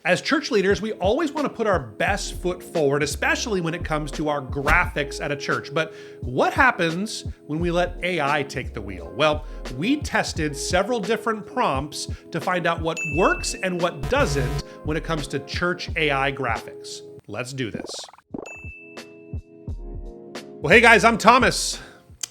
As church leaders, we always want to put our best foot forward, especially when it comes to our graphics at a church. But what happens when we let AI take the wheel? Well, we tested several different prompts to find out what works and what doesn't when it comes to church AI graphics. Let's do this. Well, hey guys, I'm Thomas.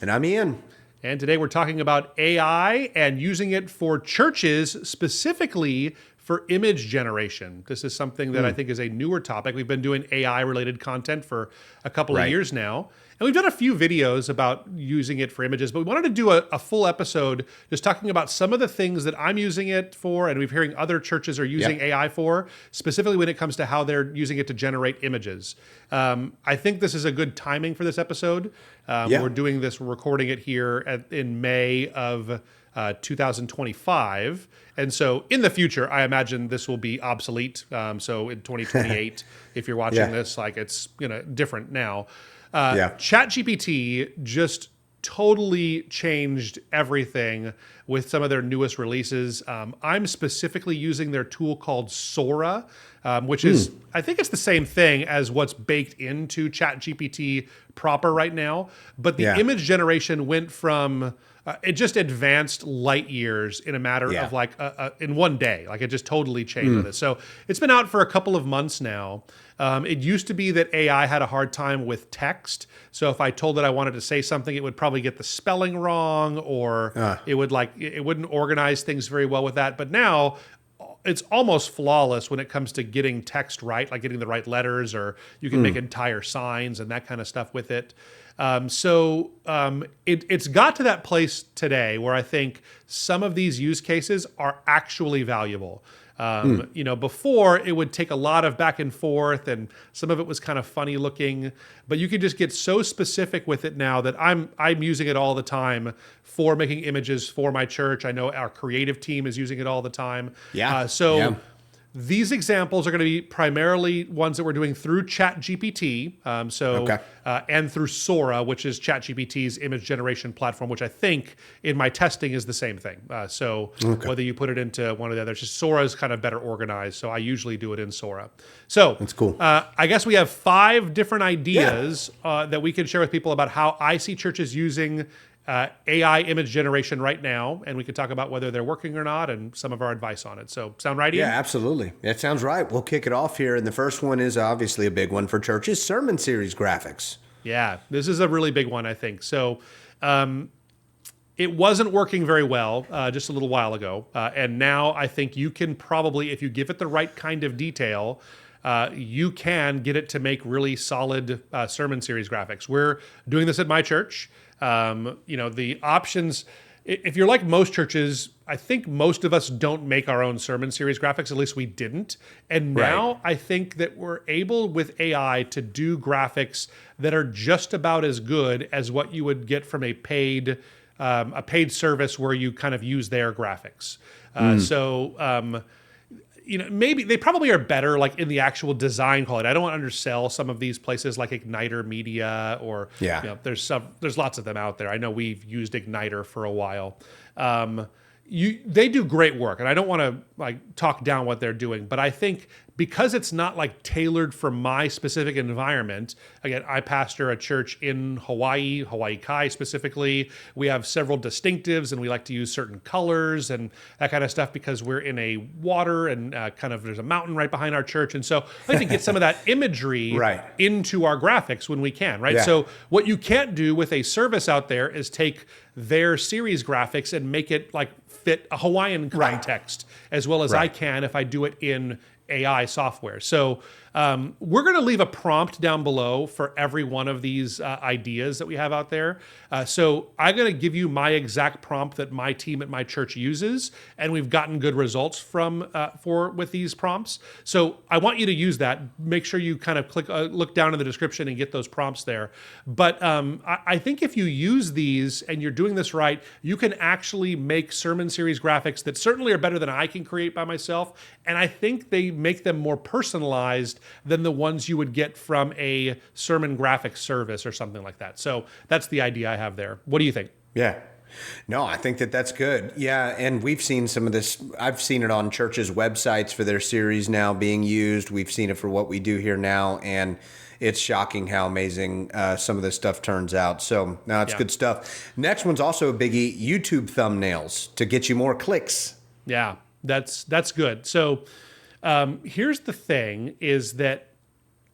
And I'm Ian. And today we're talking about AI and using it for churches, specifically for image generation. This is something that I think is a newer topic. We've been doing AI-related content for a couple of years now. And we've done a few videos about using it for images, but we wanted to do a full episode just talking about some of the things that I'm using it for and we've hearing other churches are using AI for, specifically when it comes to how they're using it to generate images. I think this is a good timing for this episode. We're doing this, we're recording it here in May of 2025. And so in the future, I imagine this will be obsolete. So in 2028, if you're watching this, like it's different now. ChatGPT just totally changed everything with some of their newest releases. I'm specifically using their tool called Sora, which is, I think it's the same thing as what's baked into ChatGPT proper right now. But the image generation went from, it just advanced light years in a matter of like, in one day. Like it just totally changed with it. So it's been out for a couple of months now. It used to be that AI had a hard time with text. So if I told it I wanted to say something, it would probably get the spelling wrong, or it wouldn't organize things very well with that. But now it's almost flawless when it comes to getting text right, like getting the right letters, or you can make entire signs and that kind of stuff with it. It's got to that place today where I think some of these use cases are actually valuable. Before it would take a lot of back and forth and some of it was kind of funny looking, but you can just get so specific with it now that I'm using it all the time for making images for my church. I know our creative team is using it all the time. These examples are going to be primarily ones that we're doing through ChatGPT, and through Sora, which is ChatGPT's image generation platform, which I think in my testing is the same thing. Whether you put it into one of the others, just Sora is kind of better organized, so I usually do it in Sora. So that's cool. I guess we have 5 different ideas that we can share with people about how I see churches using AI image generation right now, and we could talk about whether they're working or not and some of our advice on it. So sound right, Ian? Yeah, absolutely. That sounds right. We'll kick it off here. And the first one is obviously a big one for churches, sermon series graphics. Yeah, this is a really big one, I think. So it wasn't working very well just a little while ago. And now I think you can probably, if you give it the right kind of detail, you can get it to make really solid sermon series graphics. We're doing this at my church. The options, if you're like most churches, I think most of us don't make our own sermon series graphics, at least we didn't. And now I think that we're able with AI to do graphics that are just about as good as what you would get from a paid service where you kind of use their graphics. Maybe they probably are better like in the actual design quality. I don't want to undersell some of these places like Igniter Media or there's lots of them out there. I know we've used Igniter for a while. They do great work, and I don't want to like talk down what they're doing, but I think because it's not like tailored for my specific environment. Again, I pastor a church in Hawaii Kai specifically. We have several distinctives and we like to use certain colors and that kind of stuff because we're in a water and there's a mountain right behind our church. And so I like to get some of that imagery into our graphics when we can, right? So what you can't do with a service out there is take their series graphics and make it like fit a Hawaiian context as well as I can if I do it in AI software. So we're going to leave a prompt down below for every one of these ideas that we have out there. So I'm going to give you my exact prompt that my team at my church uses, and we've gotten good results with these prompts. So I want you to use that. Make sure you kind of look down in the description and get those prompts there. But I think if you use these and you're doing this right, you can actually make sermon series graphics that certainly are better than I can create by myself. And I think they make them more personalized than the ones you would get from a sermon graphics service or something like that. So that's the idea I have there. What do you think? Yeah. No, I think that that's good. Yeah, and we've seen some of this. I've seen it on churches' websites for their series now being used. We've seen it for what we do here now, and it's shocking how amazing some of this stuff turns out. So, no, it's good stuff. Next one's also a biggie, YouTube thumbnails to get you more clicks. Yeah, that's good. So here's the thing is that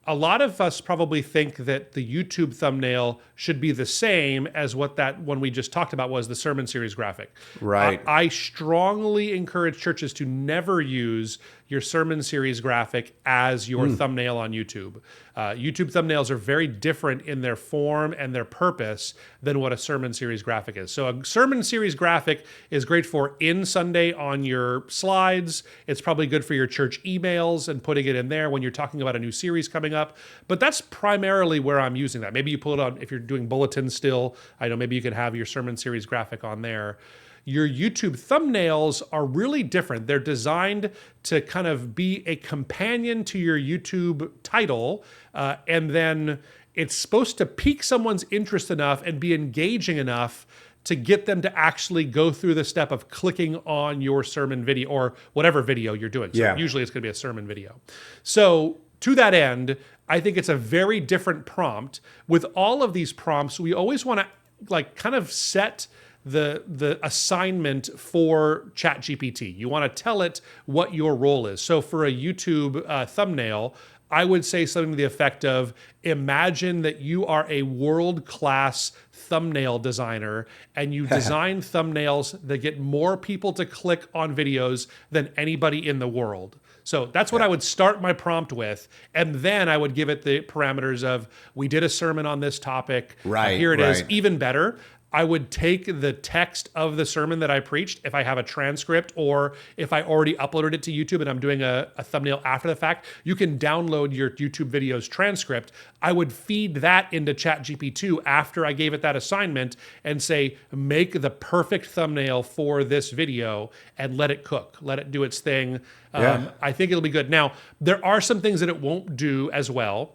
a lot of us probably think that the YouTube thumbnail should be the same as what that one we just talked about was, the sermon series graphic. Right. I strongly encourage churches to never use your sermon series graphic as your thumbnail on YouTube. YouTube thumbnails are very different in their form and their purpose than what a sermon series graphic is. So a sermon series graphic is great for in Sunday on your slides. It's probably good for your church emails and putting it in there when you're talking about a new series coming up. But that's primarily where I'm using that. Maybe you pull it on if you're doing bulletins still. I know maybe you could have your sermon series graphic on there. Your YouTube thumbnails are really different. They're designed to kind of be a companion to your YouTube title, and then it's supposed to pique someone's interest enough and be engaging enough to get them to actually go through the step of clicking on your sermon video or whatever video you're doing. So usually it's going to be a sermon video. So to that end, I think it's a very different prompt. With all of these prompts, we always want to like kind of set the assignment for ChatGPT. You want to tell it what your role is. So for a YouTube thumbnail, I would say something to the effect of, imagine that you are a world-class thumbnail designer and you design thumbnails that get more people to click on videos than anybody in the world. So that's what I would start my prompt with. And then I would give it the parameters of, we did a sermon on this topic. Right. Here it is. Even better, I would take the text of the sermon that I preached, if I have a transcript or if I already uploaded it to YouTube and I'm doing a thumbnail after the fact, you can download your YouTube video's transcript. I would feed that into ChatGPT after I gave it that assignment and say, make the perfect thumbnail for this video and let it cook, let it do its thing. I think it'll be good. Now, there are some things that it won't do as well.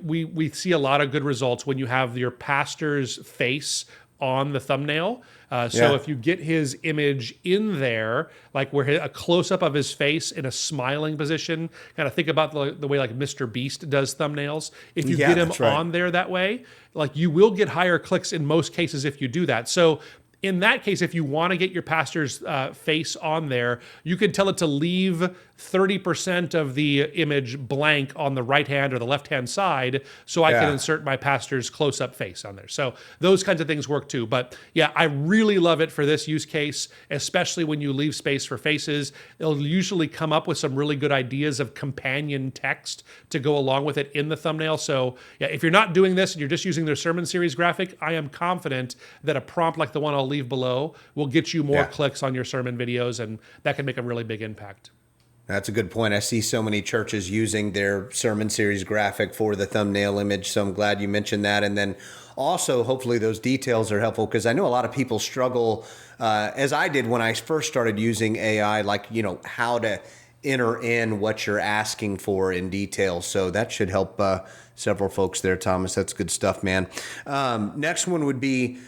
We see a lot of good results when you have your pastor's face on the thumbnail. So if you get his image in there, like where a close-up of his face in a smiling position, kind of think about the way like Mr. Beast does thumbnails. If you get him on there that way, like you will get higher clicks in most cases if you do that. So in that case, if you want to get your pastor's face on there, you can tell it to leave 30% of the image blank on the right-hand or the left-hand side so I can insert my pastor's close-up face on there. So those kinds of things work too. But yeah, I really love it for this use case, especially when you leave space for faces. It'll usually come up with some really good ideas of companion text to go along with it in the thumbnail. So yeah, if you're not doing this and you're just using their sermon series graphic, I am confident that a prompt like the one I'll leave below will get you more clicks on your sermon videos, and that can make a really big impact. That's a good point. I see so many churches using their sermon series graphic for the thumbnail image, so I'm glad you mentioned that. And then also, hopefully those details are helpful, because I know a lot of people struggle, as I did when I first started using AI, like, how to enter in what you're asking for in detail. So that should help several folks there, Thomas. That's good stuff, man. Next one would be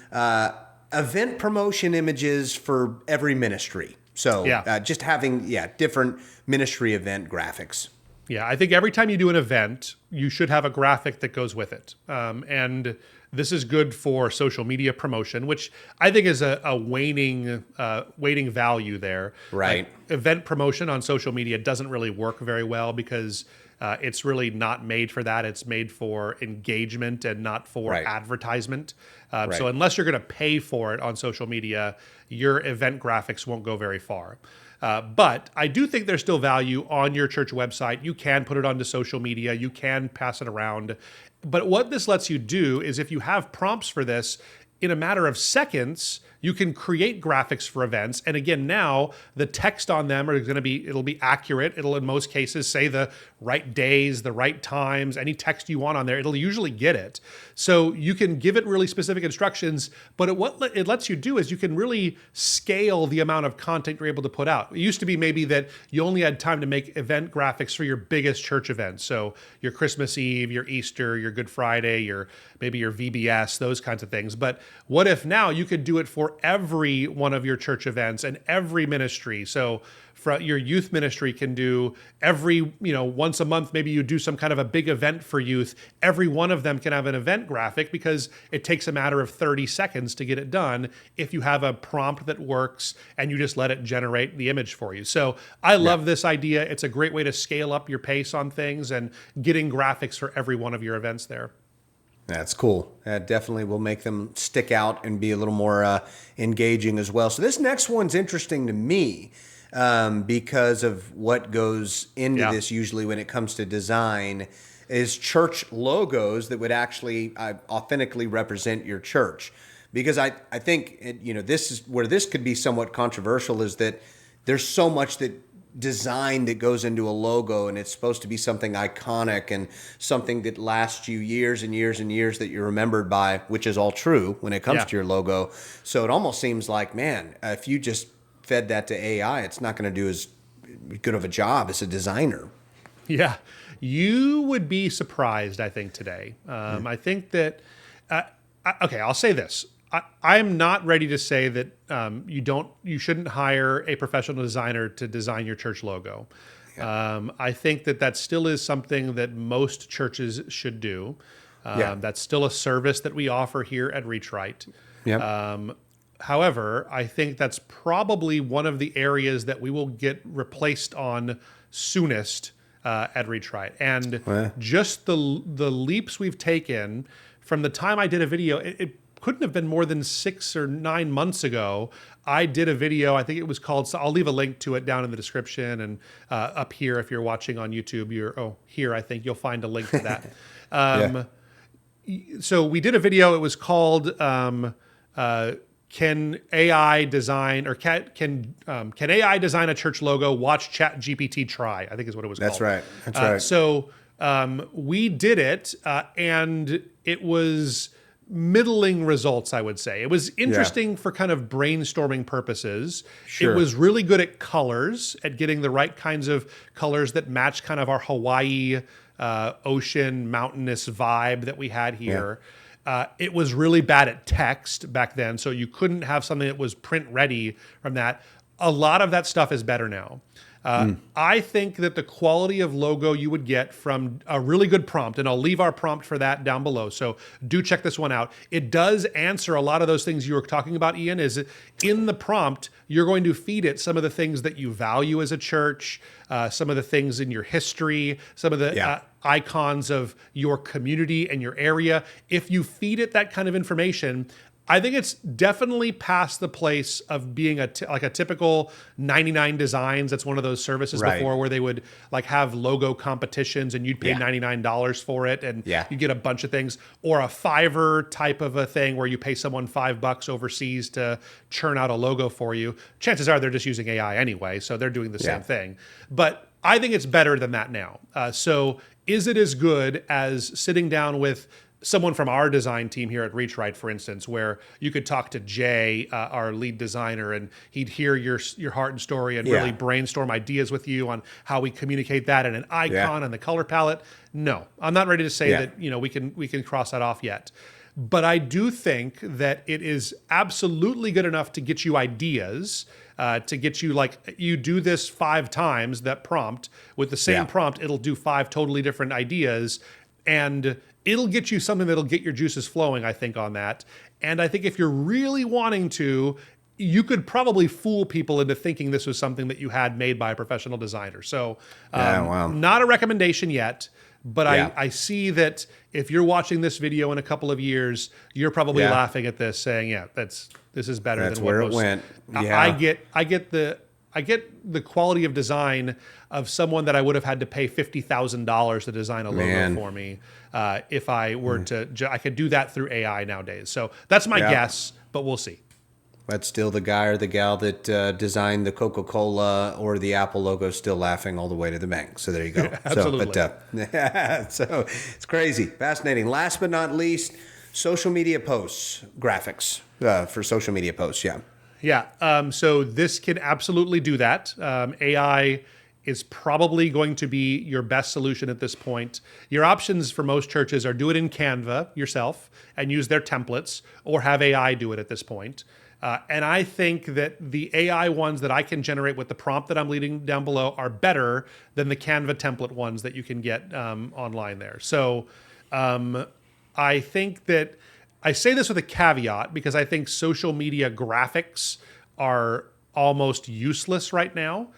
event promotion images for every ministry. So just having, different ministry event graphics. Yeah, I think every time you do an event, you should have a graphic that goes with it. And this is good for social media promotion, which I think is a waning value there. Right. Event promotion on social media doesn't really work very well because it's really not made for that. It's made for engagement and not for advertisement. So unless you're going to pay for it on social media, your event graphics won't go very far. But I do think there's still value on your church website. You can put it onto social media. You can pass it around. But what this lets you do is if you have prompts for this, in a matter of seconds, you can create graphics for events. And again, now the text on them are going to be, it'll be accurate. It'll in most cases say the right days, the right times, any text you want on there, it'll usually get it. So you can give it really specific instructions, but what it lets you do is you can really scale the amount of content you're able to put out. It used to be maybe that you only had time to make event graphics for your biggest church events. So your Christmas Eve, your Easter, your Good Friday, maybe your VBS, those kinds of things. But what if now you could do it for every one of your church events and every ministry? So for your youth ministry can do every, once a month, maybe you do some kind of a big event for youth. Every one of them can have an event graphic because it takes a matter of 30 seconds to get it done if you have a prompt that works and you just let it generate the image for you. So I love this idea. It's a great way to scale up your pace on things and getting graphics for every one of your events there. That's cool. That definitely will make them stick out and be a little more engaging as well. So this next one's interesting to me because of what goes into this usually when it comes to design is church logos that would actually authentically represent your church. Because I think, this is where this could be somewhat controversial, is that there's so much design that goes into a logo, and it's supposed to be something iconic and something that lasts you years and years and years that you're remembered by, which is all true when it comes to your logo. So it almost seems like, man, if you just fed that to AI, it's not going to do as good of a job as a designer. Yeah. You would be surprised, I think, today. I think that, I'll say this. I'm not ready to say that you shouldn't hire a professional designer to design your church logo. I think that still is something that most churches should do. That's still a service that we offer here at ReachRight. However, I think that's probably one of the areas that we will get replaced on soonest at ReachRight. And just the leaps we've taken from the time I did a video, it couldn't have been more than 6 or 9 months ago. I did a video, I think it was called, I'll leave a link to it down in the description and up here if you're watching on YouTube, here I think you'll find a link to that. So we did a video, it was called Can AI design, or can AI design a church logo? Watch ChatGPT try, I think is what it was called. That's right. So we did it and it was middling results, I would say. It was interesting for kind of brainstorming purposes. It was really good at colors, at getting the right kinds of colors that match kind of our Hawaii ocean mountainous vibe that we had here. It was really bad at text back then, so you couldn't have something that was print ready from that. A lot of that stuff is better now. I think that the quality of logo you would get from a really good prompt, and I'll leave our prompt for that down below, so do check this one out. It does answer a lot of those things you were talking about, Ian, is in the prompt, you're going to feed it some of the things that you value as a church, some of the things in your history, some of the icons of your community and your area. If you feed it that kind of information, I think it's definitely past the place of being like a typical 99 Designs. That's one of those services before where they would like have logo competitions and you'd pay $99 for it and you get a bunch of things, or a Fiverr type of a thing where you pay someone $5 overseas to churn out a logo for you. Chances are they're just using AI anyway, so they're doing the same thing. But I think it's better than that now. So is it as good as sitting down with someone from our design team here at ReachRight, for instance, where you could talk to Jay, our lead designer, and he'd hear your heart and story and really brainstorm ideas with you on how we communicate that and an icon and the color palette? No, I'm not ready to say that we can cross that off yet. But I do think that it is absolutely good enough to get you ideas, to get you, like, you do this 5 times, that prompt, with the same prompt, it'll do 5 totally different ideas, and it'll get you something that'll get your juices flowing, I think, on that. And I think if you're really wanting to, you could probably fool people into thinking this was something that you had made by a professional designer. So not a recommendation yet, but I see that if you're watching this video in a couple of years, you're probably laughing at this, saying, this is better than where what it went. I get the quality of design of someone that I would have had to pay $50,000 to design a logo for me. If I were to, I could do that through AI nowadays. So that's my guess, but we'll see. But still, the guy or the gal that designed the Coca-Cola or the Apple logo is still laughing all the way to the bank. So there you go. Absolutely. So it's crazy. Fascinating. Last but not least, social media posts, graphics for social media posts. Yeah. Yeah. So this can absolutely do that. AI is probably going to be your best solution at this point. Your options for most churches are do it in Canva yourself and use their templates, or have AI do it at this point. And I think that the AI ones that I can generate with the prompt that I'm leading down below are better than the Canva template ones that you can get online there. So I think that I say this with a caveat, because I think social media graphics are almost useless right now.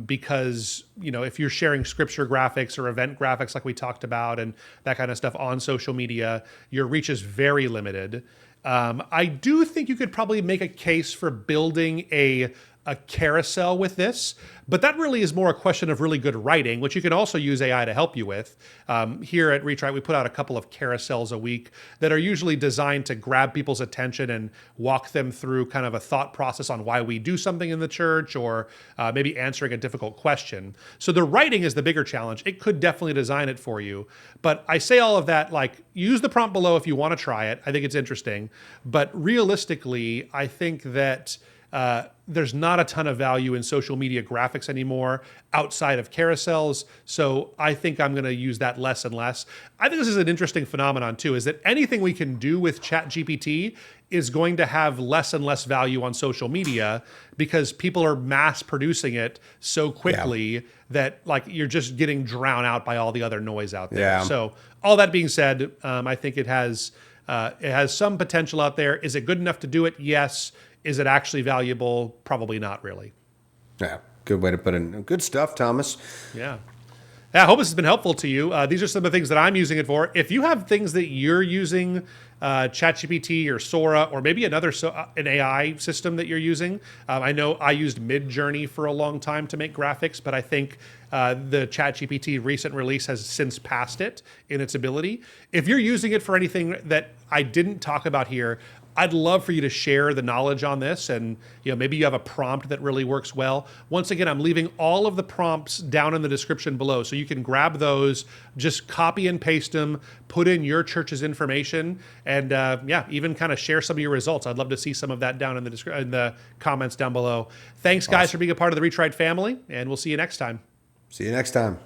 Because, if you're sharing scripture graphics or event graphics like we talked about and that kind of stuff on social media, your reach is very limited. I do think you could probably make a case for building a carousel with this, but that really is more a question of really good writing, which you can also use AI to help you with. Here at Reach Right, we put out a couple of carousels a week that are usually designed to grab people's attention and walk them through kind of a thought process on why we do something in the church, or maybe answering a difficult question. So the writing is the bigger challenge. It could definitely design it for you. But I say all of that, like, use the prompt below if you want to try it. I think it's interesting. But realistically, I think that there's not a ton of value in social media graphics anymore outside of carousels. So I think I'm going to use that less and less. I think this is an interesting phenomenon too, is that anything we can do with ChatGPT is going to have less and less value on social media, because people are mass producing it so quickly that, like, you're just getting drowned out by all the other noise out there. Yeah. So all that being said, I think it has some potential out there. Is it good enough to do it? Yes. Is it actually valuable? Probably not really. Yeah, good way to put it. Good stuff, Thomas. Yeah. I hope this has been helpful to you. These are some of the things that I'm using it for. If you have things that you're using, ChatGPT or Sora, or maybe an AI system that you're using. I know I used Midjourney for a long time to make graphics, but I think the ChatGPT recent release has since passed it in its ability. If you're using it for anything that I didn't talk about here, I'd love for you to share the knowledge on this, and maybe you have a prompt that really works well. Once again, I'm leaving all of the prompts down in the description below, so you can grab those, just copy and paste them, put in your church's information, and even kind of share some of your results. I'd love to see some of that down in the comments down below. Thanks, guys, for being a part of the Reach Right family, and we'll see you next time. See you next time.